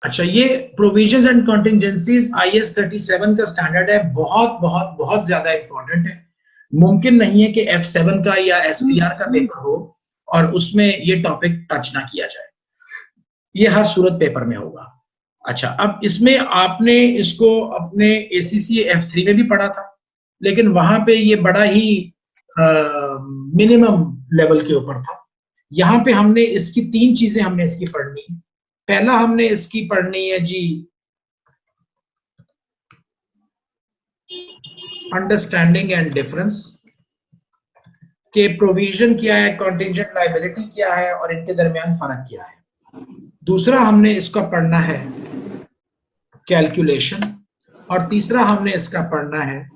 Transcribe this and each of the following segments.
अच्छा, ये provisions and contingencies IAS 37 का स्टैंडर्ड है, बहुत बहुत बहुत ज्यादा इंपॉर्टेंट है। मुमकिन नहीं है कि F7 का या SPR का पेपर हो और उसमें ये टॉपिक टच ना किया जाए, ये हर सूरत पेपर में होगा। अच्छा, अब इसमें आपने इसको अपने ACCA F3 में भी पढ़ा था, लेकिन वहां पे ये बड़ा ही मिनिमम लेवल के ऊपर था। यहाँ पे हमने इसकी 3 चीजें हमने इसकी पढ़नी है। पहला हमने इसकी पढ़नी है जी अंडरस्टैंडिंग एंड डिफरेंस, के प्रोविजन क्या है, कॉन्टिंजेंट लायबिलिटी क्या है और इनके दरमियान फर्क क्या है। दूसरा हमने इसका पढ़ना है कैलकुलेशन, और तीसरा हमने इसका पढ़ना है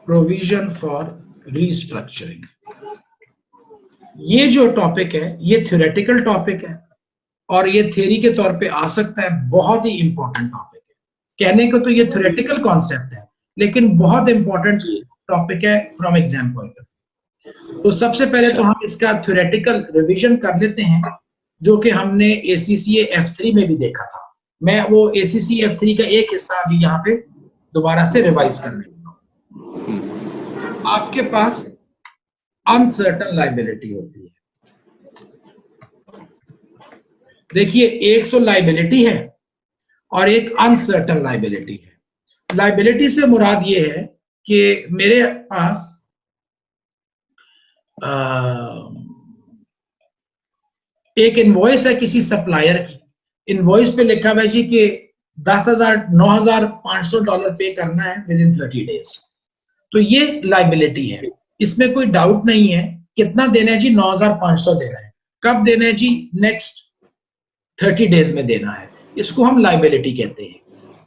प्रोविजन फॉर रीस्ट्रक्चरिंग। ये जो टॉपिक है ये थ्योरेटिकल टॉपिक है और ये थ्योरी के तौर पे आ सकता है, बहुत ही इंपॉर्टेंट टॉपिक है। कहने को तो ये थ्योरेटिकल कॉन्सेप्ट है, लेकिन बहुत इंपॉर्टेंट टॉपिक है from exam point of view. तो सबसे पहले तो हम इसका थ्योरेटिकल रिवीजन कर लेते हैं, जो कि हमने ACCA F3 में भी देखा था। मैं वो ACCA F3 का एक हिस्सा अभी यहाँ पे दोबारा से रिवाइज कर लेता हूँ। आपके पास अनसर्टन लायबिलिटी होती है। देखिए, एक तो लायबिलिटी है और एक अनसर्टन लायबिलिटी है। लायबिलिटी से मुराद ये है कि मेरे पास एक इनवॉइस है किसी सप्लायर की। इनवॉइस पे लिखा हुआ है जी कि $9,500 पे करना है विद इन 30 डेज। तो ये लायबिलिटी है, इसमें कोई डाउट नहीं है। कितना देना है जी? 9,500 देना है। कब देना है जी? नेक्स्ट 30 डेज में देना है। इसको हम लायबिलिटी कहते हैं।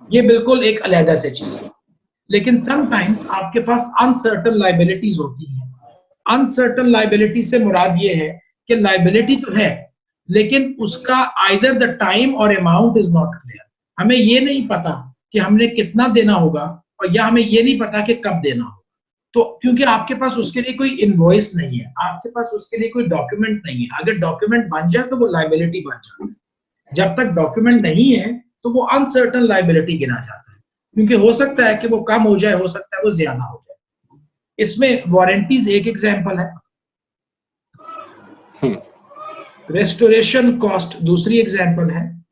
ये बिल्कुल एक अलग से चीज है। लेकिन समटाइम्स आपके पास अनसर्टन लायबिलिटीज होती हैं। अनसर्टन लायबिलिटी से मुराद ये है कि लायबिलिटी तो है, लेकिन उसका आइदर द टाइम और अमाउंट इज नॉट क्लियर। हमें ये नहीं पता कि हमने कितना देना होगा, और या हमें ये नहीं पता कि कब देना होगा। तो क्योंकि आपके पास उसके लिए कोई इनवॉइस नहीं है, आपके पास उसके लिए कोई डॉक्यूमेंट नहीं है। अगर डॉक्यूमेंट बन जाए तो वो लायबिलिटी बन जाता है। जब तक डॉक्यूमेंट नहीं है तो वो अनसर्टन लायबिलिटी गिना जाता है, क्योंकि हो सकता है कि वो कम हो जाए, हो सकता है वो ज्यादा हो जाए। इसमें वारंटीज एक एग्जांपल है, रेस्टोरेशन कॉस्ट दूसरी एग्जांपल है,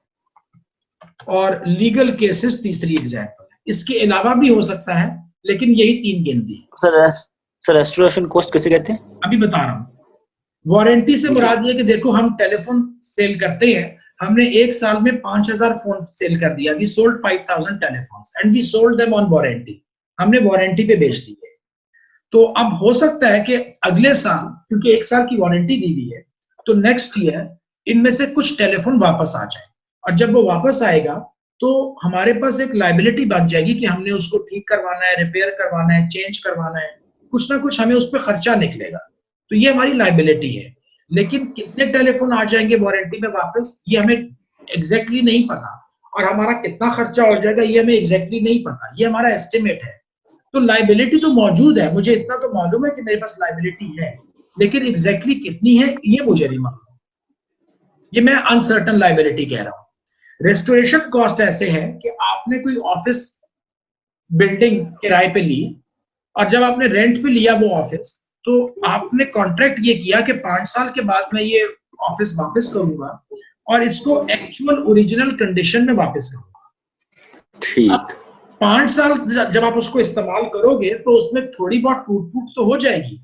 और लीगल केसेस तीसरी एग्जांपल है। इसके अलावा भी हो सकता है, लेकिन यही 3 गिनती है। सर रेस्टोरेशन कॉस्ट किसे कहते हैं? अभी बता रहा हूं। वारंटी से मुराद ये कि देखो, हम टेलीफोन सेल करते हैं, हमने एक साल में 5,000 फोन सेल कर दिया। We sold 5,000 telephones and we sold them on warranty. हमने वारंटी पे बेच दिए। तो अब हो सकता है कि अगले साल, क्योंकि एक साल की वारंटी दी हुई है, तो नेक्स्ट ईयर इनमें से कुछ टेलीफोन वापस आ जाए, और जब वो वापस आएगा तो हमारे पास एक लायबिलिटी बन जाएगी कि हमने उसको ठीक करवाना है, रिपेयर करवाना है, चेंज करवाना है, कुछ ना कुछ हमें उस पर खर्चा निकलेगा। तो ये हमारी लायबिलिटी है। लेकिन कितने टेलीफोन आ जाएंगे वारंटी में वापस, ये हमें एग्जैक्टली नहीं पता, और हमारा कितना खर्चा हो जाएगा ये हमें एग्जैक्टली नहीं पता। ये हमारा एस्टिमेट है। तो लायबिलिटी तो मौजूद है, मुझे इतना तो मालूम है कि मेरे पास लायबिलिटी है, लेकिन एग्जैक्टली कितनी है ये मुझे नहीं मालूम। ये मैं अनसर्टन लायबिलिटी कह रहा हूं। रेस्टोरेशन कॉस्ट ऐसे है कि आपने कोई ऑफिस बिल्डिंग किराए पे ली, और जब आपने रेंट पे लिया वो ऑफिस, तो आपने कॉन्ट्रैक्ट ये किया कि 5 साल के बाद मैं ये ऑफिस वापस करूंगा और इसको एक्चुअल ओरिजिनल कंडीशन में वापस करूंगा। ठीक। 5 साल जब आप उसको इस्तेमाल करोगे तो उसमें थोड़ी बहुत टूट फूट तो हो जाएगी।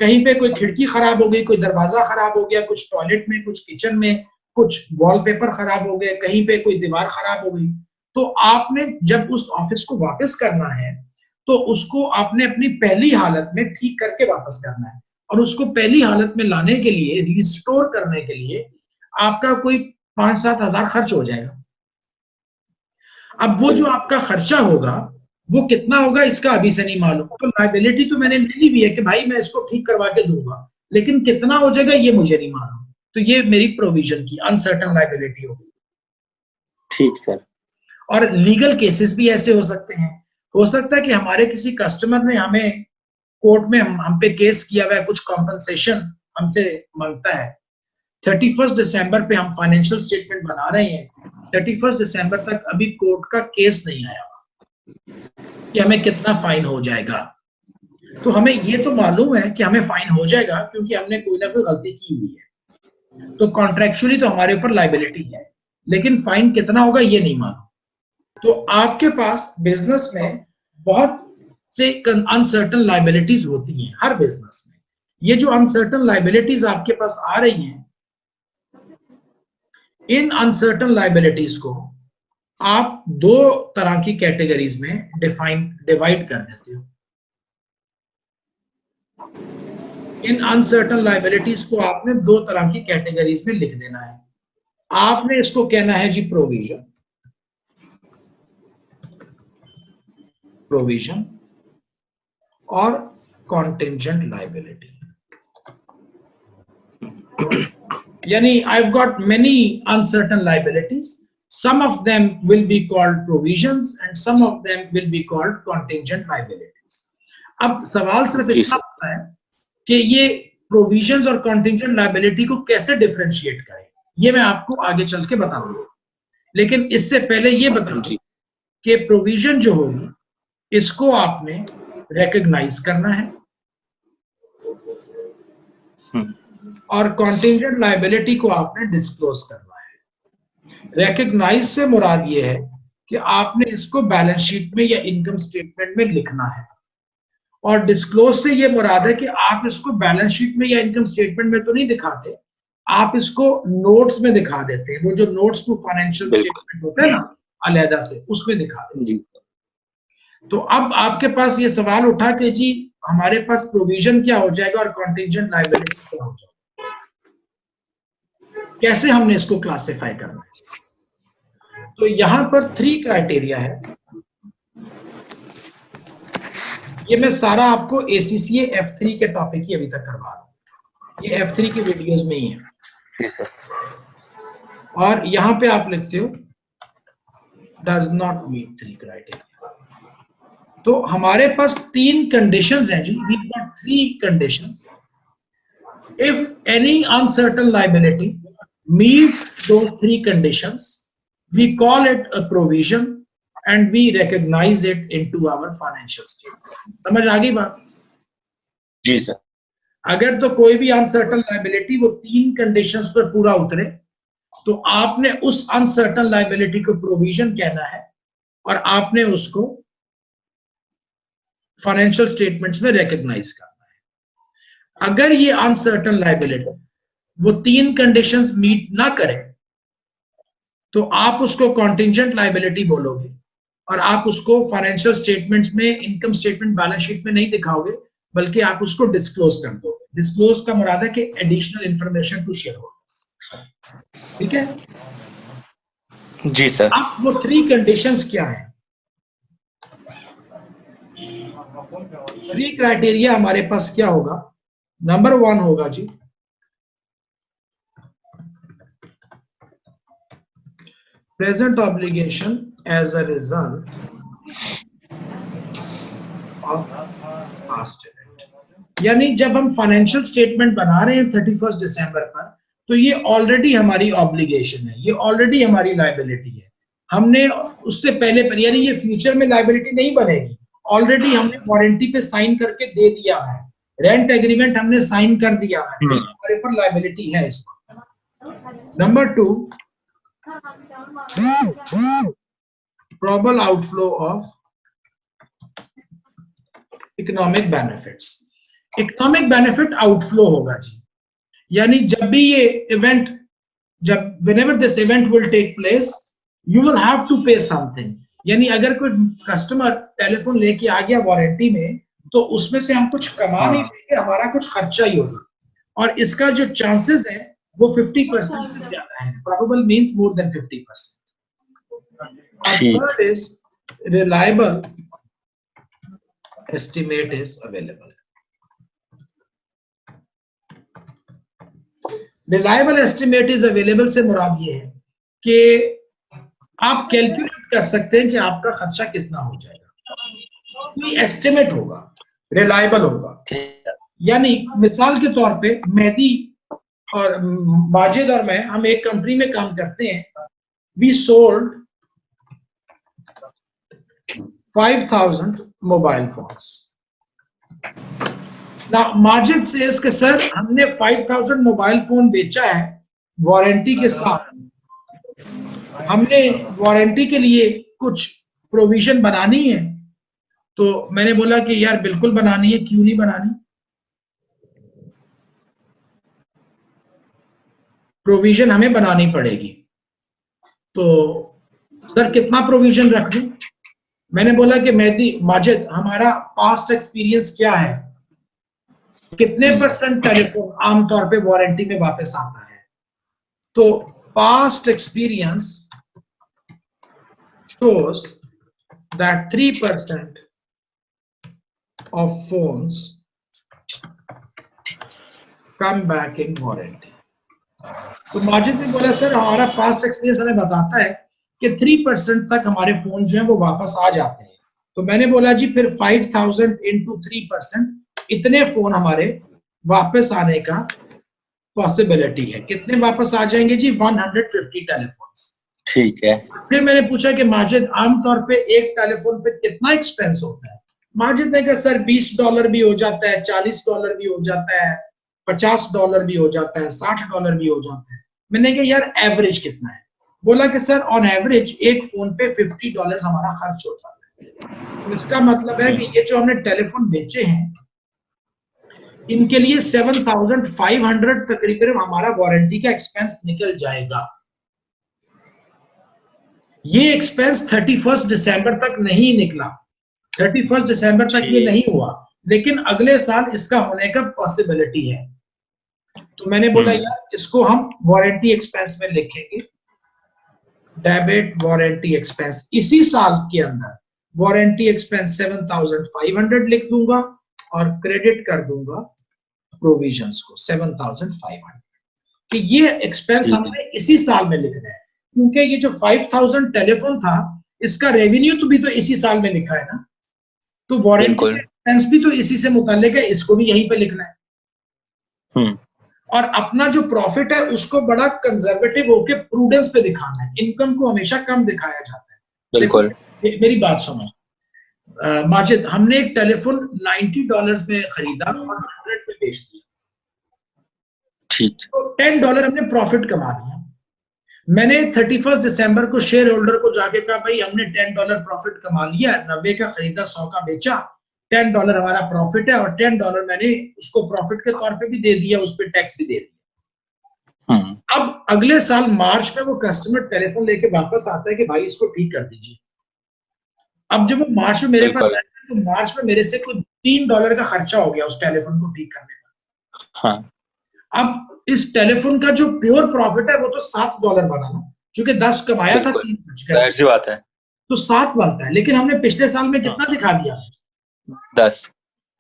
कहीं पे कोई खिड़की खराब हो गई, कोई दरवाजा खराब हो गया, कुछ टॉयलेट में, कुछ किचन में, कुछ वॉलपेपर खराब हो गए, कहीं पे कोई दीवार खराब हो गई। तो आपने जब उस ऑफिस को वापस करना है तो उसको आपने अपनी पहली हालत में ठीक करके वापस करना है, और उसको पहली हालत में लाने के लिए, रिस्टोर करने के लिए आपका कोई 5-7 हजार खर्च हो जाएगा। अब वो जो आपका खर्चा होगा वो कितना होगा इसका अभी से नहीं मालूम। तो लायबिलिटी तो मैंने ले ली भी है कि भाई मैं इसको ठीक करवा के दूंगा, लेकिन कितना हो जाएगा ये मुझे नहीं मालूम। तो ये मेरी प्रोविजन की अनसर्टन लायबिलिटी होगी। ठीक सर। और लीगल केसेस भी ऐसे हो सकते हैं। हो सकता है कि हमारे किसी कस्टमर ने हमें कोर्ट में हम पे केस किया हुआ है, कुछ कॉम्पनसेशन हमसे मांगता है, 31 दिसंबर पे हम फाइनेंशियल स्टेटमेंट बना रहे हैं, 31 दिसंबर तक अभी कोर्ट का केस नहीं आया कि हमें कितना फाइन हो जाएगा। तो हमें ये तो मालूम है कि हमें फाइन हो जाएगा क्योंकि हमने कोई ना कोई गलती की हुई है, तो कॉन्ट्रेक्चुअली तो हमारे ऊपर लायबिलिटी है, लेकिन फाइन कितना होगा ये नहीं मालूम। तो आपके पास बिजनेस में बहुत से अनसर्टन लायबिलिटीज होती हैं हर बिजनेस में। ये जो अनसर्टन लायबिलिटीज आपके पास आ रही हैं, इन अनसर्टन लायबिलिटीज को आप दो तरह की कैटेगरीज में डिवाइड कर देते हो। इन अनसर्टन लायबिलिटीज को आपने दो तरह की कैटेगरीज में लिख देना है। आपने इसको कहना है जी प्रोविजन, और कॉन्टिंजेंट लायबिलिटी। यानी I've got many uncertain liabilities. Some of them will be called provisions and some of them will be called contingent liabilities. अब सवाल सिर्फ इतना होता है कि ये provisions और contingent liability को कैसे differentiate करें, ये मैं आपको आगे चल के बताऊंगा। लेकिन इससे पहले ये बताऊंगी कि provision जो होगी इसको आपने recognize करना है और कॉन्टिंजेंट लायबिलिटी को आपने डिस्क्लोज करना है। रिकॉग्नाइज से मुराद ये है कि आपने इसको बैलेंस शीट में या इनकम स्टेटमेंट में लिखना है, और डिस्क्लोज से ये मुराद है कि आप इसको बैलेंस शीट में या इनकम स्टेटमेंट में तो नहीं दिखाते, आप इसको नोट्स में दिखा देते हैं। वो जो नोट्स टू फाइनेंशियल स्टेटमेंट होता है ना अलहदा से, उसमें दिखा देते हैं। तो अब आपके पास ये सवाल उठा कि जी हमारे पास प्रोविजन क्या हो जाएगा और कॉन्टिंजेंट लायबिलिटी क्या हो जाएगा, कैसे हमने इसको क्लासिफाई करना है। तो यहां पर 3 क्राइटेरिया है। ये मैं सारा आपको ACCA F3 के टॉपिक ही अभी तक करवा रहा हूं, ये F3 की वीडियोस में ही है। जी सर। और यहां पे आप लिखते हो डज नॉट मीट 3 क्राइटेरिया। तो हमारे पास 3 कंडीशंस हैं जी, we got 3 conditions. If any uncertain liability meets those 3 conditions, we call it a provision and we recognize it into our financial statement. समझ आ गई बात? जी सर। अगर तो कोई भी अनसर्टन लायबिलिटी वो 3 कंडीशंस पर पूरा उतरे तो आपने उस अनसर्टन लायबिलिटी को प्रोविजन कहना है और आपने उसको फाइनेंशियल स्टेटमेंट्स में रिकॉग्नाइज करना है। अगर ये अनसर्टन लायबिलिटी वो 3 कंडीशंस मीट ना करे तो आप उसको कॉन्टिंजेंट लायबिलिटी बोलोगे और आप उसको फाइनेंशियल स्टेटमेंट्स में, इनकम स्टेटमेंट, बैलेंस शीट में नहीं दिखाओगे, बल्कि आप उसको डिस्क्लोज कर दोगे। डिस्क्लोज का मुराद है कि additional information to share holders. ठीक है जी सर। अब वो 3 कंडीशंस क्या है? 3 क्राइटेरिया हमारे पास क्या होगा? नंबर 1 होगा जी present obligation as a result of past event। यानी जब हम फाइनेंशियल स्टेटमेंट बना रहे हैं 31 दिसंबर पर, तो ये ऑलरेडी हमारी ऑब्लिगेशन है, ये ऑलरेडी हमारी लायबिलिटी है। हमने उससे पहले पर, यानी ये फ्यूचर में लायबिलिटी नहीं बनेगी, ऑलरेडी हमने वारंटी पे साइन करके दे दिया है, रेंट एग्रीमेंट हमने साइन कर दिया है, हमारे पर लायबिलिटी है इसको। Number 2, probable outflow of economic benefits। Economic benefit outflow होगा जी, यानी जब भी ये इवेंट, जब whenever this event will take place you will have to pay something। यानी अगर कोई कस्टमर टेलीफोन लेके आ गया वारंटी में, तो उसमें से हम कुछ कमा नहीं लेंगे, हमारा कुछ खर्चा ही होगा, और इसका जो चांसेस है वो 50% से ज्यादा है। Probable means more than 50%। Third is reliable estimate is available. Reliable estimate is available से मुराद ये है कि आप कैलकुलेट कर सकते हैं कि आपका खर्चा कितना हो जाएगा, कोई एस्टिमेट होगा, रिलायबल होगा। यानी मिसाल के तौर पे मेहदी और माजिद और मैं, हम एक कंपनी में काम करते हैं। We sold 5,000 mobile phones. ना माजिद से इसके सर हमने 5,000 मोबाइल फोन बेचा है वारंटी के साथ। हमने वारंटी के लिए कुछ प्रोविजन बनानी है। तो मैंने बोला कि यार बिल्कुल बनानी है, क्यों नहीं बनानी, प्रोविजन हमें बनानी पड़ेगी। तो सर कितना प्रोविजन रख दूं? मैंने बोला कि मेहदी माजिद, हमारा पास्ट एक्सपीरियंस क्या है, कितने % टेलीफोन आमतौर पे वारंटी में वापस आता है? तो past experience shows that 3% of phones come back in warranty. तो माजिद ने बोला सर हमारा पास्ट एक्सपीरियंस हमें बताता है कि 3% तक हमारे फोन जो है वो वापस आ जाते हैं। तो मैंने बोला जी फिर 5,000 into 3%, इतने फोन हमारे वापस आने का पॉसिबिलिटी है। कितने वापस आ जाएंगे जी? 150 टेलीफोन्स। ठीक है। फिर मैंने पूछा कि माजिद आमतौर पे एक टेलीफोन पे कितना एक्सपेंस होता है? माजिद ने कहा सर $20 भी हो जाता है, $40 भी हो जाता है, $50 भी हो जाता है, $60 भी हो जाता है। मैंने कहा यार एवरेज कितना है? बोला कि सर ऑन एवरेज एक फोन पे $50 हमारा खर्च होता है। तो इसका मतलब है कि ये जो हमने टेलीफोन बेचे हैं इनके लिए 7,500 तकरीबन हमारा वारंटी का एक्सपेंस निकल जाएगा। ये एक्सपेंस 31 दिसंबर तक नहीं निकला, 31 दिसंबर तक ये नहीं हुआ, लेकिन अगले साल इसका होने का पॉसिबिलिटी है। तो मैंने बोला यार इसको हम वारंटी एक्सपेंस में लिखेंगे, डेबिट वारंटी एक्सपेंस। इसी साल के अंदर वारंटी एक्सपेंस 7,500 लिख दूंगा और क्रेडिट कर दूंगा प्रोविजंस को 7,500 कि ये एक्सपेंस हमने इसी साल में लिखना है, क्योंकि ये जो 5,000 टेलीफोन था इसका रेवेन्यू तो भी तो इसी साल में लिखा है ना, तो वारंटी एक्सपेंस भी तो इसी से मुताल्लिक है, इसको भी यहीं पे लिखना है। और अपना जो प्रॉफिट है उसको बड़ा कंजर्वेटिव होके प्रूडेंस पे दिखाना है, इनकम को हमेशा कम दिखाया जाता है। बिल्कुल। मेरी बात सुनो माजिद, हमने एक टेलीफोन $90 में खरीदा और 100 में बेच दिया, ठीक, तो $10 हमने प्रॉफिट कमा लिया। मैंने 31 दिसंबर को शेयर होल्डर को जाके कहा भाई हमने $10 प्रॉफिट कमा लिया, 90 का खरीदा 100 का बेचा, $10 हमारा प्रॉफिट है और $10 मैंने उसको प्रॉफिट के तौर पे भी दे दिया, उस पर टैक्स भी दे दिया। अब अगले साल मार्च में वो कस्टमर टेलीफोन लेके वापस आता है कि भाई इसको ठीक कर दीजिए। अब जब वो मार्च में मेरे पास आया तो मार्च में मेरे से कुछ $3 का खर्चा हो गया उस टेलीफोन को ठीक करने का। अब इस टेलीफोन का जो प्योर प्रॉफिट है वो तो $7 बना ना, क्योंकि 10 कमाया था, 3 बच गया, ऐसी बात है, तो 7 बनता है। लेकिन हमने पिछले साल में कितना दिखा दिया? 10।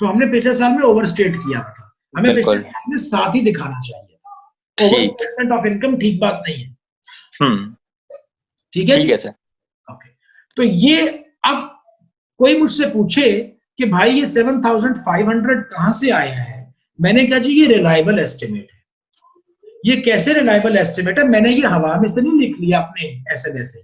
तो हमने पिछले साल में ओवरस्टेट किया था, हमें पिछले साल में 7 ही दिखाना चाहिए। ओवरस्टेटमेंट ऑफ इनकम ठीक बात नहीं है। ठीक है सर। ओके, तो ये अब कोई मुझसे पूछे कि भाई ये 7,500 कहां से आया है, मैंने कहा जी ये रिलायबल एस्टिमेट है। ये कैसे रिलायबल एस्टिमेट है? मैंने ये हवा में से नहीं लिख लिया अपने SMS से,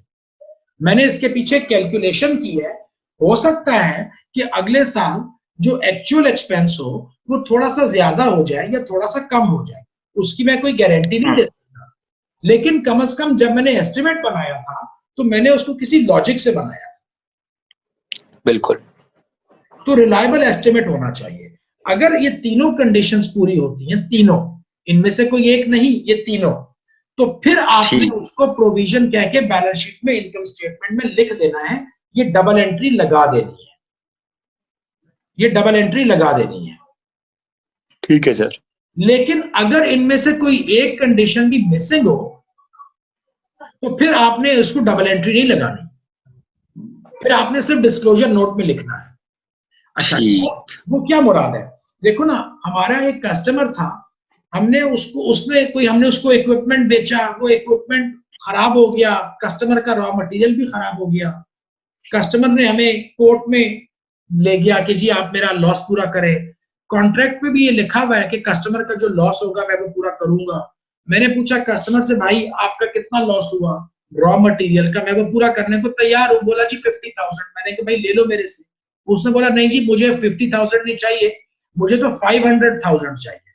मैंने इसके पीछे कैलकुलेशन की है। हो सकता है कि अगले साल जो एक्चुअल एक्सपेंस हो वो थोड़ा सा ज्यादा हो जाए या थोड़ा सा कम हो जाए, उसकी मैं कोई गारंटी नहीं दे सकता, लेकिन कम से कम जब मैंने एस्टिमेट बनाया था तो मैंने उसको किसी लॉजिक से बनाया था। बिल्कुल, तो रिलायबल एस्टिमेट होना चाहिए। अगर ये तीनों कंडीशंस पूरी होती हैं, तीनों, इनमें से कोई एक नहीं, ये तीनों, तो फिर आपने उसको प्रोविजन कह के बैलेंस शीट में, इनकम स्टेटमेंट में लिख देना है। ये डबल एंट्री लगा देनी है, ये डबल एंट्री लगा देनी है। ठीक है सर। लेकिन अगर इनमें से कोई एक कंडीशन भी मिसिंग हो तो फिर आपने उसको डबल एंट्री नहीं लगानी, फिर आपने सिर्फ डिस्क्लोजर नोट में लिखना है। अच्छा, वो क्या मुराद है? देखो ना, हमारा एक कस्टमर था, हमने उसको इक्विपमेंट बेचा, वो इक्विपमेंट खराब हो गया, कस्टमर का रॉ मटेरियल भी खराब हो गया, कस्टमर ने हमें कोर्ट में ले गया कि जी आप मेरा लॉस पूरा करें। कॉन्ट्रैक्ट में भी ये लिखा हुआ है कि कस्टमर का जो लॉस होगा मैं वो पूरा करूंगा, मैंने पूछा कस्टमर से, भाई आपका कितना लॉस हुआ रॉ मटेरियल का, मैं वो पूरा करने को तैयार हूँ। बोला जी 50,000। मैंने कहा भाई ले लो मेरे से। उसने बोला नहीं जी मुझे 50,000 नहीं चाहिए, मुझे तो 500,000 चाहिए।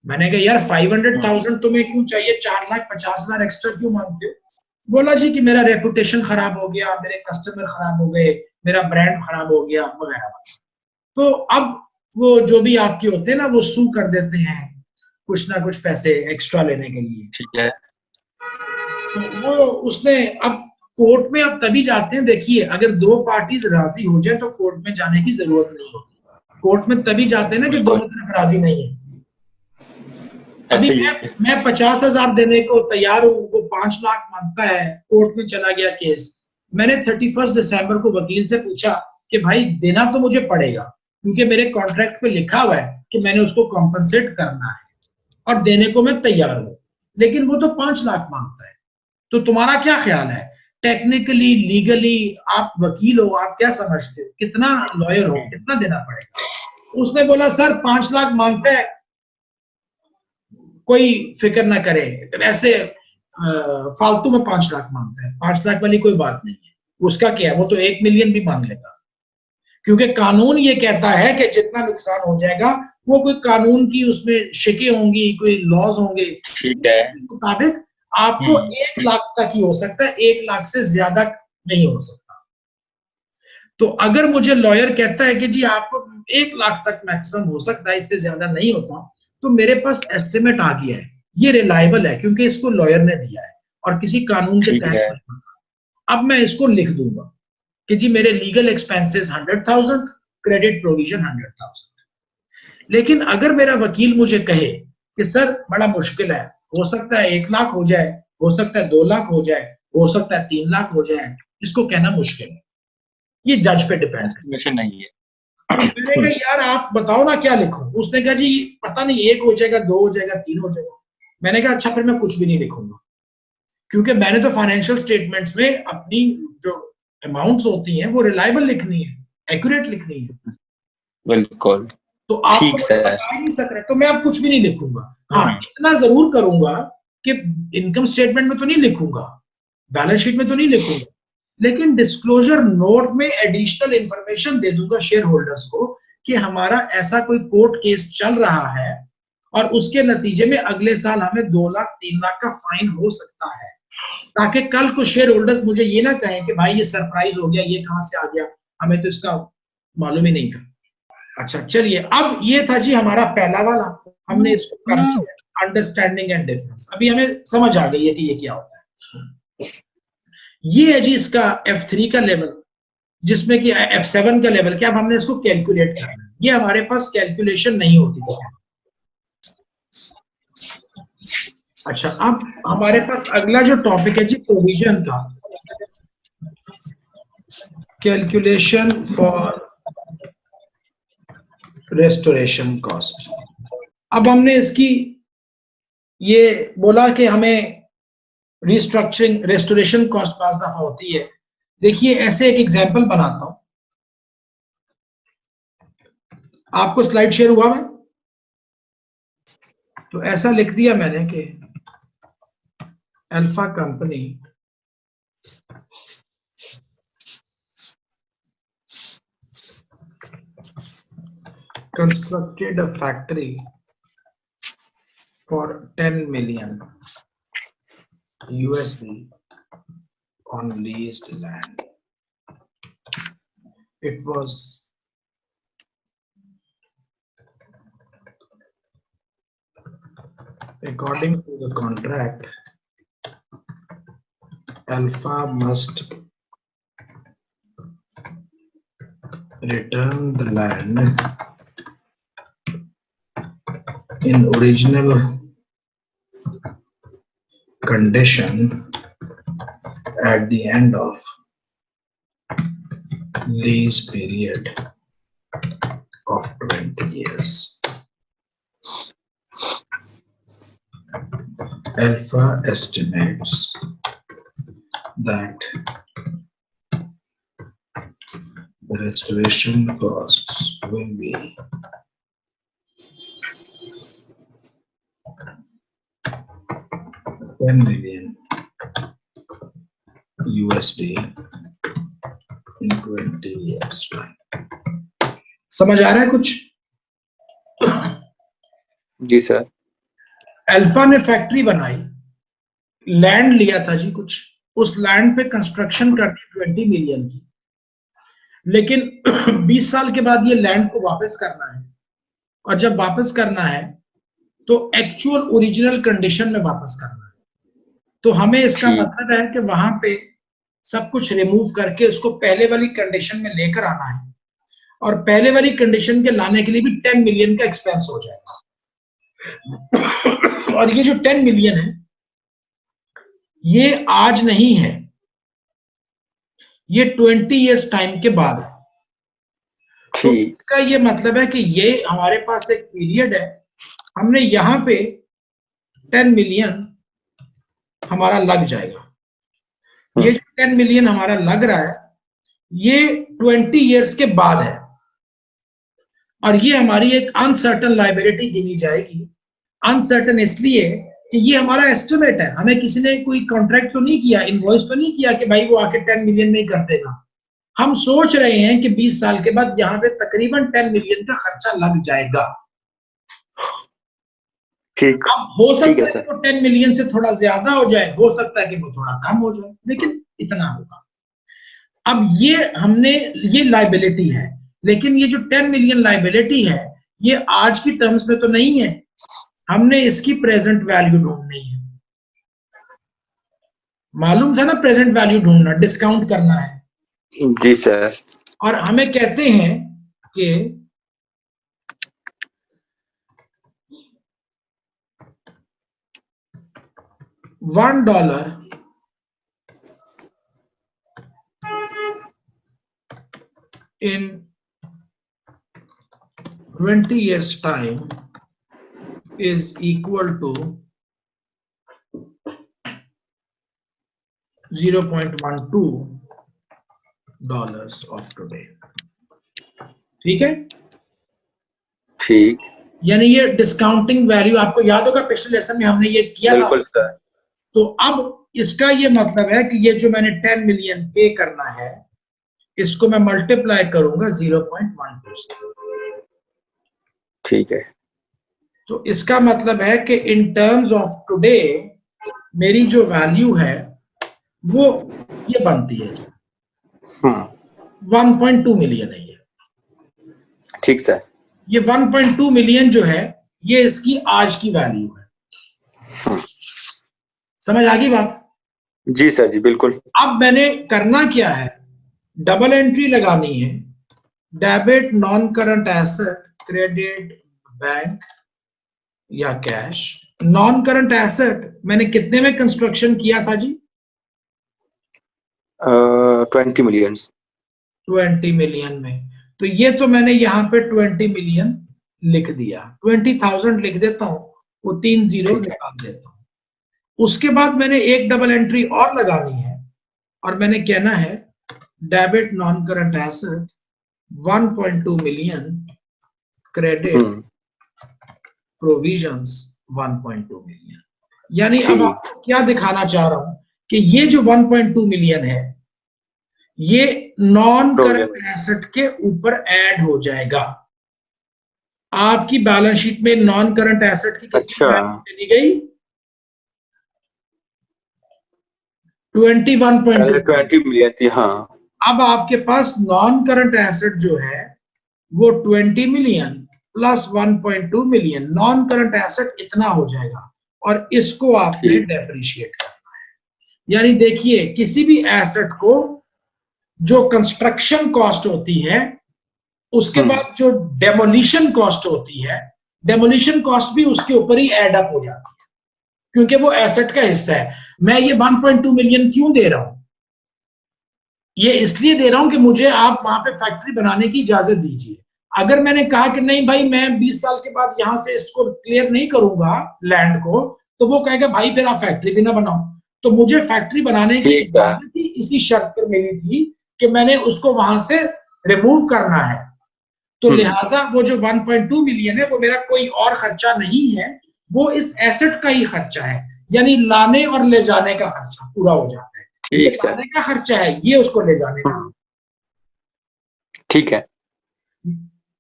मैंने कहा यार 500,000 तुम्हें क्यों चाहिए, 4,50,000 एक्स्ट्रा क्यों मांगते हो? बोला जी कि मेरा रेपुटेशन खराब हो गया, मेरे कस्टमर खराब हो गए, मेरा ब्रांड खराब हो गया वगैरह। तो अब वो जो भी आपके होते हैं ना, वो सू कर देते हैं कुछ ना कुछ पैसे एक्स्ट्रा लेने के लिए। ठीक है। तो वो उसने अब कोर्ट में अब तभी जाते हैं, देखिए अगर दो पार्टीज राजी हो जाए तो कोर्ट में जाने की जरूरत नहीं होती। कोर्ट में तभी जाते हैं ना कि बिल्कुल। दोनों तरफ राजी नहीं है। अभी ऐसे ही है। मैं 50,000 देने को तैयार हूँ, वो 5 लाख मांगता है, कोर्ट में चला गया केस। मैंने 31 दिसंबर को वकील से पूछा कि भाई देना तो मुझे पड़ेगा, क्योंकि मेरे कॉन्ट्रैक्ट पे लिखा हुआ है कि मैंने उसको कॉम्पनसेट करना है और देने को मैं तैयार हूँ, लेकिन वो तो 5 लाख मांगता है। तो तुम्हारा क्या ख्याल है, टेक्निकली लीगली आप वकील हो, आप क्या समझते हो, कितना लॉयर हो, कितना देना पड़ेगा? उसने बोला सर 5 लाख मांगता है, कोई फिक्र ना करे, ऐसे फालतू में 5 लाख मांगता है, 5 लाख वाली कोई बात नहीं है, उसका क्या है, वो तो 1 मिलियन भी मांग लेगा। क्योंकि कानून ये कहता है कि जितना नुकसान हो जाएगा वो कोई कानून की उसमें शिकें होंगी, कोई लॉज होंगे, ठीक है। मुताबिक आपको 1 लाख तक ही हो सकता है, 1 लाख से ज्यादा नहीं हो सकता। तो अगर मुझे लॉयर कहता है कि जी आपको 1 लाख तक मैक्सिमम हो सकता है, इससे ज्यादा नहीं होता, तो मेरे पास एस्टिमेट आ गया है, ये रिलायबल है क्योंकि इसको लॉयर ने दिया है और किसी कानून के ठीक है। तहत। अब मैं इसको लिख दूंगा कि जी मेरे लीगल एक्सपेंसेस 100,000, क्रेडिट प्रोविजन 100,000। लेकिन अगर मेरा वकील मुझे कहे कि सर बड़ा मुश्किल है, हो सकता है 1 लाख हो जाए, हो सकता है 2 लाख हो जाए, हो सकता है 3 लाख हो जाए, इसको कहना मुश्किल है, ये जज पे डिपेंड है। एस्टिमेशन नहीं है। अब मैंने कहा यार आप बताओ ना क्या लिखूं? उसने कहा जी पता नहीं, 1 हो जाएगा, 2 हो जाएगा, 3 हो जाएगा। मैंने कहा अच्छा फिर मैं कुछ भी नहीं लिखूंगा, क्योंकि मैंने तो फाइनेंशियल स्टेटमेंट्स में अपनी जो अमाउंट्स होती हैं वो रिलायबल लिखनी है, एक्यूरेट लिखनी है। बिल्कुल। तो आप तो ठीक मुझे सर। बता ही नहीं सक रहे, तो मैं अब कुछ भी नहीं लिखूंगा। हाँ इतना जरूर करूंगा कि इनकम स्टेटमेंट में तो नहीं लिखूंगा, बैलेंस शीट में तो नहीं लिखूंगा, लेकिन डिस्क्लोजर नोट में एडिशनल इंफॉर्मेशन दे दूंगा शेयर होल्डर्स को कि हमारा ऐसा कोई कोर्ट केस चल रहा है और उसके नतीजे में अगले साल हमें 2 लाख 3 लाख का फाइन हो सकता है, ताकि कल को शेयर होल्डर्स मुझे ये ना कहें कि भाई ये सरप्राइज हो गया, ये कहां से आ गया, हमें तो इसका मालूम ही नहीं था। अच्छा चलिए, अब ये था जी हमारा पहला वाला, हमने इसको कर दिया अंडरस्टैंडिंग एंड डिफरेंस। अभी हमें समझ आ गई है कि ये क्या होता है। ये है जी इसका F3 का लेवल, जिसमें कि F7 का लेवल क्या, अब हमने इसको कैलकुलेट करना है। ये हमारे पास कैलकुलेशन नहीं होती थी। अच्छा अब हमारे पास अगला जो टॉपिक है जी प्रोविजन का, कैलकुलेशन फॉर रेस्टोरेशन कॉस्ट। अब हमने इसकी ये बोला कि हमें रिस्ट्रक्चरिंग रेस्टोरेशन कॉस्ट पास दफा होती है। देखिए ऐसे एक एग्जांपल बनाता हूं, आपको स्लाइड शेयर हुआ है, तो ऐसा लिख दिया मैंने कि alpha company constructed a factory for 10 million USD on leased land. It was according to the contract, Alpha must return the land in original condition at the end of lease period of 20 years. Alpha estimates that the restoration costs will be 10 million USD in 20 years time। समझ आ रहा है कुछ? जी sir. Alpha ने factory बनाई, land लिया था जी कुछ, उस लैंड पे कंस्ट्रक्शन करनी 20 मिलियन की, लेकिन 20 साल के बाद ये लैंड को वापस करना है, और जब वापस करना है तो एक्चुअल ओरिजिनल कंडीशन में वापस करना है। तो हमें इसका मतलब है कि वहां पे सब कुछ रिमूव करके उसको पहले वाली कंडीशन में लेकर आना है, और पहले वाली कंडीशन के लाने के लिए भी 10 मिलियन का एक्सपेंस हो जाएगा। और ये जो 10 मिलियन है ये आज नहीं है, ये 20 इयर्स टाइम के बाद है। तो इसका ये मतलब है कि ये हमारे पास एक पीरियड है, हमने यहां पे 10 मिलियन हमारा लग जाएगा। ये जो 10 मिलियन हमारा लग रहा है ये 20 इयर्स के बाद है, और ये हमारी एक अनसर्टन लायबिलिटी गिनी जाएगी। अनसर्टन इसलिए कि ये हमारा एस्टिमेट है, हमें किसी ने कोई कॉन्ट्रैक्ट तो नहीं किया, इनवॉइस तो नहीं किया कि भाई वो आके 10 मिलियन में ही कर देगा। हम सोच रहे हैं कि 20 साल के बाद यहाँ पे तकरीबन 10 मिलियन का खर्चा लग जाएगा। ठीक, अब हो सकता है कि वो 10 मिलियन से थोड़ा ज्यादा हो जाए, हो सकता है कि वो थोड़ा कम हो जाए, लेकिन इतना होगा। अब ये हमने, ये लायबिलिटी है, लेकिन ये जो 10 मिलियन लायबिलिटी है ये आज की टर्म्स में तो नहीं है, हमने इसकी प्रेजेंट वैल्यू ढूंढनी है। मालूम था ना प्रेजेंट वैल्यू ढूंढना, डिस्काउंट करना है। जी सर। और हमें कहते हैं कि $1 in 20 years time is equal to 0.12 of today। ठीक है? ठीक, यानी ये डिस्काउंटिंग वैल्यू, आपको याद होगा पिछले लेसन में हमने ये किया था। बिल्कुल सर। तो अब इसका ये मतलब है कि ये जो मैंने 10 मिलियन पे करना है इसको मैं मल्टीप्लाई करूंगा 0.12 से। ठीक है। तो इसका मतलब है कि इन टर्म्स ऑफ टुडे मेरी जो वैल्यू है वो ये बनती है 1.2 मिलियन है ये। ठीक सर। ये 1.2 मिलियन जो है ये इसकी आज की वैल्यू है। समझ आ गई बात? जी सर जी, बिल्कुल। अब मैंने करना क्या है, डबल एंट्री लगानी है, debit non current asset, credit bank या कैश। नॉन करंट एसेट मैंने कितने में कंस्ट्रक्शन किया था जी? 20 मिलियन। 20 मिलियन में। तो ये तो मैंने यहाँ पे 20 मिलियन लिख दिया, 20,000 लिख देता हूं, वो 3 जीरो निकाल देता हूं। उसके बाद मैंने एक डबल एंट्री और लगानी है, और मैंने कहना है debit non current asset 1.2 million, credit provisions 1.2 million. यानी अब आपको क्या दिखाना चाह रहा हूं कि ये जो 1.2 मिलियन है ये नॉन करंट एसेट के ऊपर ऐड हो जाएगा। आपकी बैलेंस शीट में नॉन करंट एसेट की कितनी वैल्यू चली गई? 21.2 मिलियन थी। हाँ, अब आपके पास नॉन करंट एसेट जो है वो 20 million plus 1.2 million, non current asset इतना हो जाएगा, और इसको आपने डेप्रिशिएट करना है। यानी देखिए, किसी भी एसेट को जो कंस्ट्रक्शन कॉस्ट होती है उसके बाद जो डेमोलिशन कॉस्ट होती है, डेमोलिशन कॉस्ट भी उसके ऊपर ही एड अप हो जाती है, क्योंकि वो एसेट का हिस्सा है। मैं ये 1.2 मिलियन क्यों दे रहा हूं? ये इसलिए दे रहा हूं कि मुझे आप वहां पे फैक्ट्री बनाने की इजाजत दीजिए। अगर मैंने कहा कि नहीं भाई मैं 20 साल के बाद यहां से इसको क्लियर नहीं करूंगा लैंड को, तो वो कहेगा भाई फिर आप फैक्ट्री भी ना बनाओ। तो मुझे फैक्ट्री बनाने की इजाजत ही इसी शर्त पर मिली थी कि मैंने उसको वहां से रिमूव करना है। तो लिहाजा वो जो 1.2 मिलियन है वो मेरा कोई और खर्चा नहीं है, वो इस एसेट का ही खर्चा है। यानी लाने और ले जाने का खर्चा पूरा हो जाता है। ये ठीक सर। लाने का खर्चा है, ये उसको ले जाने का। ठीक है,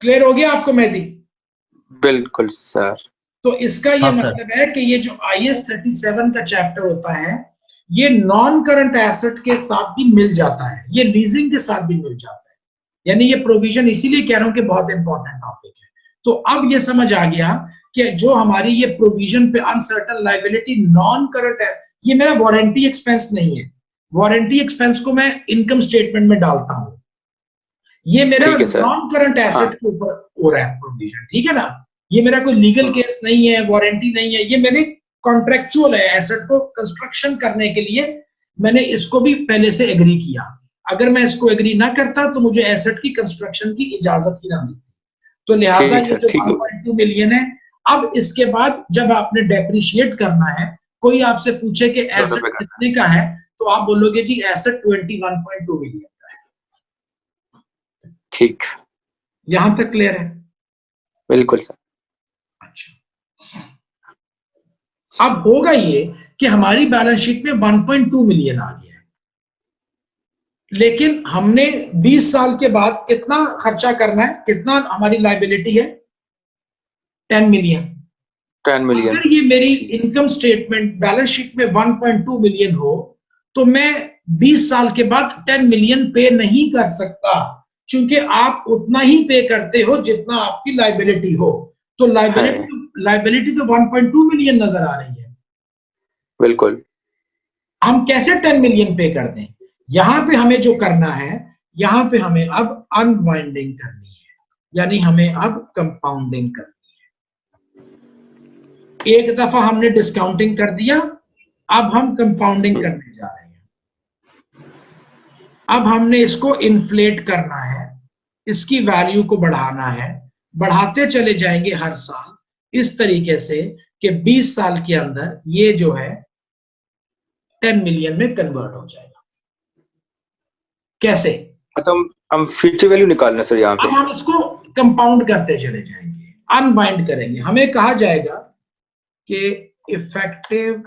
क्लियर हो गया आपको मेहदी? बिल्कुल सर। तो इसका ये हाँ, सर। मतलब है कि ये जो IAS 37 का चैप्टर होता है, ये नॉन करंट एसेट के साथ भी मिल जाता है, ये लीजिंग के साथ भी मिल जाता है। यानी ये प्रोविजन इसीलिए कह रहा हूं कि बहुत इंपॉर्टेंट टॉपिक है। तो अब ये समझ आ गया कि जो हमारी ये प्रोविजन पे अनसर्टन लायबिलिटी नॉन करंट है, ये मेरा वारंटी एक्सपेंस नहीं है। वारंटी एक्सपेंस को मैं इनकम स्टेटमेंट में डालता हूं, ये मेरा ठीक है सर। नॉन करंट एसेट के ऊपर हो रहा है प्रोविजन, ठीक है ना। ये मेरा कोई लीगल केस नहीं है, वारंटी नहीं है, ये मेरे कॉन्ट्रेक्चुअल है। एसेट को कंस्ट्रक्शन करने के लिए मैंने इसको भी पहले से एग्री किया। अगर मैं इसको एग्री ना करता तो मुझे एसेट की कंस्ट्रक्शन की इजाजत ही ना मिलती। तो लिहाजा ठीक ये सर, जो ठीक है। 1.2 मिलियन है, अब इसके बाद जब आपने डेप्रिशिएट करना है, कोई आपसे पूछे कि एसेट कितने का है, तो आप बोलोगे जी एसेट 21.2 मिलियन का है। ठीक, यहां तक क्लियर है? बिल्कुल सर। अच्छा, अब होगा ये कि हमारी बैलेंस शीट में 1.2 मिलियन आ गया है, लेकिन हमने 20 साल के बाद कितना खर्चा करना है, कितना हमारी लायबिलिटी है? 10 मिलियन। 10 मिलियन। अगर ये मेरी इनकम स्टेटमेंट बैलेंस शीट में 1.2 मिलियन हो, तो मैं 20 साल के बाद 10 मिलियन पे नहीं कर सकता, क्योंकि आप उतना ही पे करते हो जितना आपकी लायबिलिटी हो। तो लायबिलिटी तो 1.2 मिलियन नजर आ रही है। बिल्कुल। हम कैसे 10 मिलियन पे कर दें? यहां पे हमें जो करना है, यहां पे हमें अब अनवाइंडिंग करनी है, यानी हमें अब कंपाउंडिंग करनी है। एक दफा हमने डिस्काउंटिंग कर दिया, अब हम कंपाउंडिंग करने जा रहे हैं। अब हमने इसको इन्फ्लेट करना है, इसकी वैल्यू को बढ़ाना है, बढ़ाते चले जाएंगे हर साल इस तरीके से कि 20 साल के अंदर ये जो है 10 मिलियन में कन्वर्ट हो जाएगा। कैसे? मतलब हम फ्यूचर वैल्यू निकालना सर यहाँ अब पे। हम इसको कंपाउंड करते चले जाएंगे, अनबाइंड करेंगे। हमें कहा जाएगा कि effective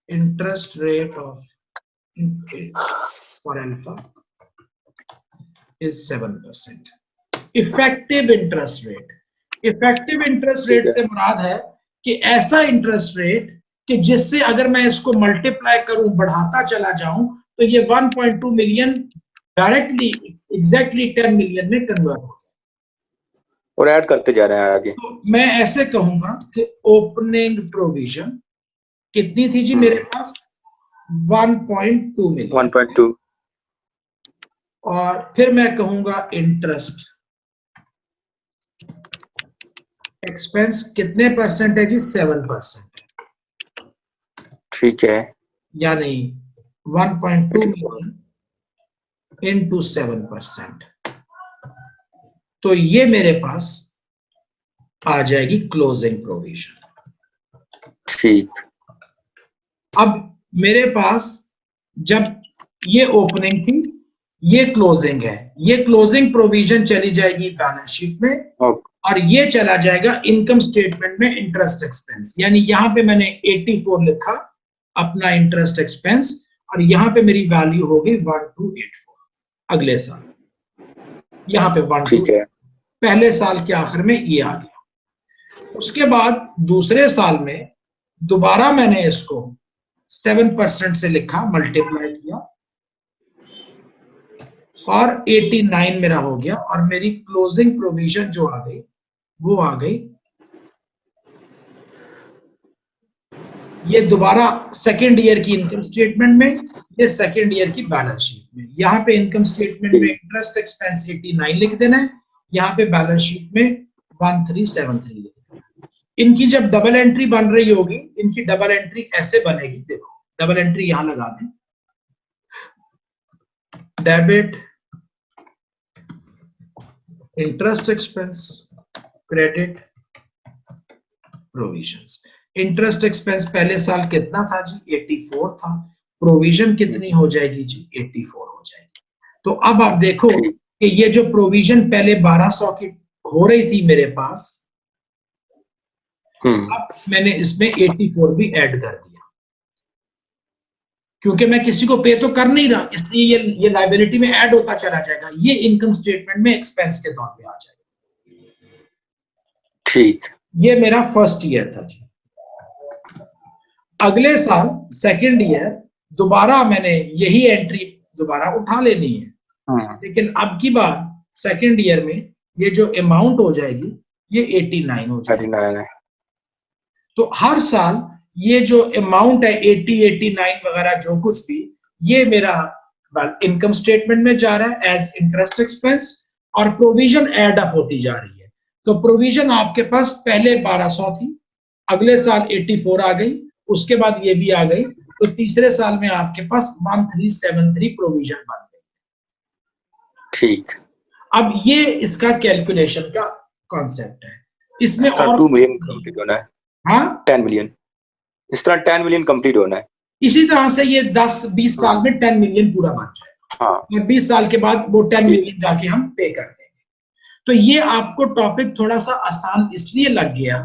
interest rate of for alpha is 7%। Effective interest rate, effective interest rate से मुराद है कि ऐसा इंटरेस्ट रेट कि जिससे अगर मैं इसको मल्टीप्लाई करूं, बढ़ाता चला जाऊं, तो ये 1.2 मिलियन डायरेक्टली एग्जैक्टली 10 मिलियन में कन्वर्ट हो जाए और ऐड करते जा रहे हैं आगे। तो मैं ऐसे कहूंगा कि ओपनिंग प्रोविजन कितनी थी जी मेरे पास? 1.2 मिलियन। 1.2। और फिर मैं कहूंगा इंटरेस्ट एक्सपेंस कितने परसेंट है जी? 7%। ठीक है, यानी 1.2 मिलियन इंटू 7%, तो ये मेरे पास आ जाएगी क्लोजिंग प्रोविजन। ठीक। अब मेरे पास जब ये ओपनिंग थी, ये क्लोजिंग है, ये क्लोजिंग प्रोविजन चली जाएगी बैलेंस शीट में, और ये चला जाएगा इनकम स्टेटमेंट में इंटरेस्ट एक्सपेंस। यानी यहां पे मैंने 84 लिखा अपना इंटरेस्ट एक्सपेंस, और यहां पे मेरी वैल्यू होगी 1284 अगले साल। यहां पे 12, ठीक है। पहले साल के आखिर में ये आ गया। उसके बाद दूसरे साल में दोबारा मैंने इसको 7% से लिखा, मल्टीप्लाई किया, और 89 मेरा हो गया, और मेरी क्लोजिंग प्रोविजन जो आ गई वो आ गई, ये दोबारा सेकेंड ईयर की इनकम स्टेटमेंट में, ये सेकेंड ईयर की बैलेंस शीट में। यहाँ पे इनकम स्टेटमेंट में इंटरेस्ट एक्सपेंस 89 लिख देना है, यहाँ पे बैलेंस शीट में 1373 लिख देना है। इनकी जब डबल एंट्री बन रही होगी, इनकी डबल एंट्री ऐसे बनेगी, देखो डबल एंट्री यहां लगा दें, debit interest expense, credit provisions. Interest expense पहले साल कितना था जी? 84 था। प्रोविजन कितनी हो जाएगी जी? 84 हो जाएगी। तो अब आप देखो कि ये जो प्रोविजन पहले 1200 की हो रही थी मेरे पास, अब मैंने इसमें 84 भी ऐड कर दिया, क्योंकि मैं किसी को पे तो कर नहीं रहा, इसलिए ये लायबिलिटी में ऐड होता चला जाएगा, ये इनकम स्टेटमेंट में एक्सपेंस के तौर पे आ जाएगा। ठीक, ये मेरा फर्स्ट ईयर था जी। अगले साल सेकंड ईयर दोबारा मैंने यही एंट्री दोबारा उठा लेनी है, लेकिन अब की बार सेकंड ईयर में ये जो अमाउंट हो जाएगी ये 89 हो जाएगी। 89 है। तो हर साल ये जो अमाउंट है 80, 89 वगैरह जो कुछ भी, ये मेरा इनकम स्टेटमेंट में जा रहा है एज इंटरेस्ट एक्सपेंस, और प्रोविजन एड अप होती जा रही है। तो प्रोविजन आपके पास पहले 1200 थी, अगले साल 84 आ गई, उसके बाद ये भी आ गई, तो तीसरे साल में आपके पास 1373 प्रोविजन बन गई। ठीक, अब ये इसका कैलकुलेशन का कॉन्सेप्ट है। इसमें और 2 मिलियन कंप्लीट होना है। हाँ, 10 मिलियन, इस तरह 10 मिलियन कंप्लीट होना है। इसी तरह से ये 10-20 साल में 10 मिलियन पूरा बन जाएगा। हाँ, और 20 साल के बाद वो 10 मिलियन जाके हम पे कर देंगे। तो ये आपको टॉपिक थोड़ा सा आसान इसलिए लग गया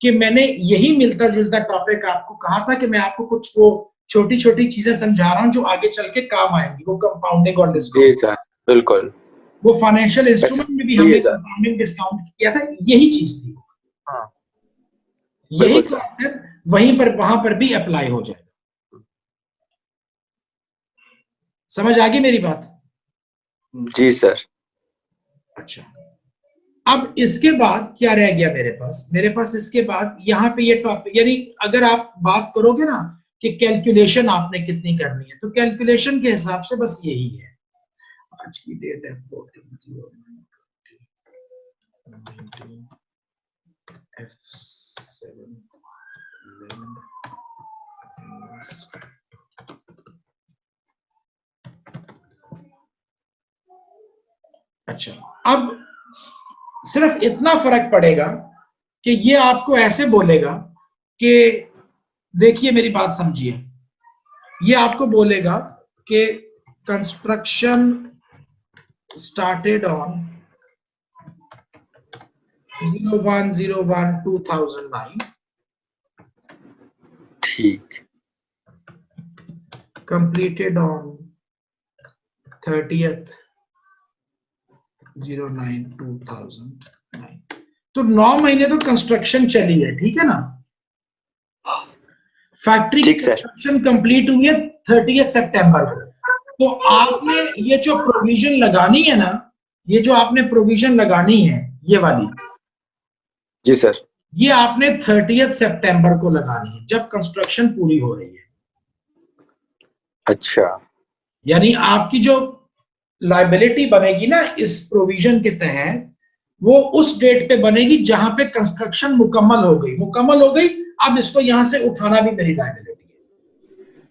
कि मैंने यही मिलता जुलता टॉपिक आपको कहा था कि मैं आपको कुछ वो छोटी छोटी चीजें समझा रहा हूँ जो आगे चल के काम आएंगी, वो कंपाउंडिंग और डिस्काउंट। जी सर, बिल्कुल। वो फाइनेंशियल इंस्ट्रूमेंट में भी हमने कंपाउंडिंग डिस्काउंट किया था, यही चीज थी। हाँ, यही कॉन्सेप्ट वहीं पर वहां पर भी अप्लाई हो जाएगा। समझ आ गई मेरी बात? जी सर। अच्छा, अब इसके बाद क्या रह गया मेरे पास? मेरे पास इसके बाद यहाँ पे ये टॉपिक, यानी अगर आप बात करोगे ना कि कैलकुलेशन आपने कितनी करनी है, तो कैलकुलेशन के हिसाब से बस यही है। आज की डेट है 14/09/19 F7 अच्छा, अब सिर्फ इतना फर्क पड़ेगा कि ये आपको ऐसे बोलेगा कि देखिए मेरी बात समझिए, ये आपको बोलेगा कि कंस्ट्रक्शन स्टार्टेड ऑन 01/01/2009, ठीक, completed on 30/09/2009। तो 9 महीने तो कंस्ट्रक्शन चली है, ठीक है ना? फैक्ट्री की कंस्ट्रक्शन कंप्लीट हुई है 30 सितंबर को। तो आपने ये जो प्रोविजन लगानी है ना, ये जो आपने प्रोविजन लगानी है, ये वाली, जी सर, ये आपने 30 सितंबर को लगानी है जब कंस्ट्रक्शन पूरी हो रही है। अच्छा, यानी आपकी जो लायबिलिटी बनेगी ना इस प्रोविजन के तहत, वो उस डेट पे बनेगी जहां पे कंस्ट्रक्शन मुकम्मल हो गई। मुकम्मल हो गई, अब इसको यहां से उठाना भी मेरी लायबिलिटी है।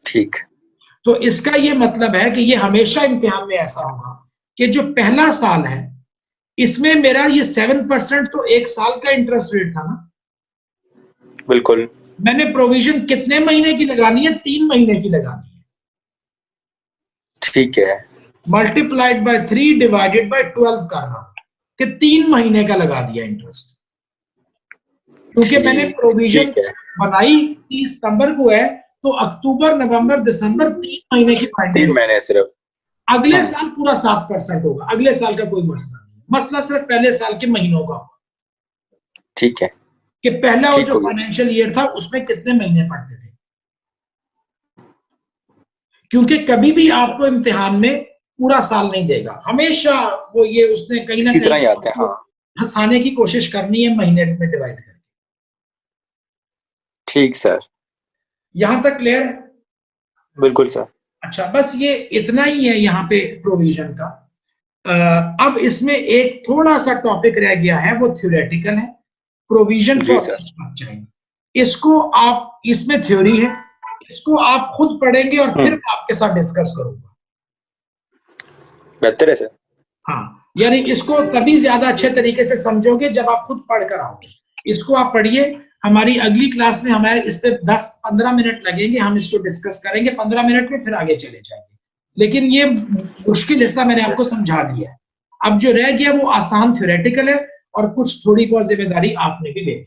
ठीक, तो इसका ये मतलब है कि ये हमेशा इम्तिहान में ऐसा होगा कि जो पहला साल है इसमें मेरा ये 7% तो एक साल का इंटरेस्ट रेट था ना, बिल्कुल। मैंने प्रोविजन कितने महीने की लगानी है? 3 महीने की लगानी है। ठीक है, मल्टीप्लाइड बाय 3 डिवाइडेड बाय 12 कर रहा हूं कि 3 महीने का लगा दिया इंटरेस्ट, क्योंकि मैंने प्रोविजन बनाई 30 सितंबर को है, तो अक्टूबर, नवंबर, दिसंबर 3 महीने की फाइनल, 3 महीने सिर्फ। अगले साल पूरा 7% होगा। अगले साल का कोई मसला नहीं, मसला सिर्फ पहले साल के महीनों का होगा। ठीक है, कि पहला वो जो फाइनेंशियल ईयर था उसमें कितने महीने पड़ते थे, क्योंकि कभी भी आपको इम्तिहान में पूरा साल नहीं देगा, हमेशा वो ये उसने कहीं ना कहीं फंसाने की कोशिश करनी है महीने में डिवाइड करके। ठीक सर, यहां तक क्लियर है? बिल्कुल सर। अच्छा, बस ये इतना ही है यहाँ पे प्रोविजन का। अब इसमें एक थोड़ा सा टॉपिक रह गया है, वो थ्योरेटिकल है, प्रोविजन फॉर रिस्ट्रक्चरिंग। इसको आप, इसमें थ्योरी है, इसको आप खुद पढ़ेंगे और फिर मैं आपके साथ डिस्कस करूंगा। बेहतर है सर। हाँ, यानी इसको तभी ज्यादा अच्छे तरीके से समझोगे जब आप खुद पढ़ कर आओगे। इसको आप पढ़िए, हमारी अगली क्लास में हमारे इस पे 10-15 मिनट लगेंगे, हम इसको डिस्कस करेंगे 15 मिनट में, फिर आगे चले जाएंगे। लेकिन ये मुश्किल हिस्सा मैंने आपको समझा दिया है। अब जो रह गया वो आसान थ्योरेटिकल है, और कुछ थोड़ी बहुत जिम्मेदारी आपने भी ले ली।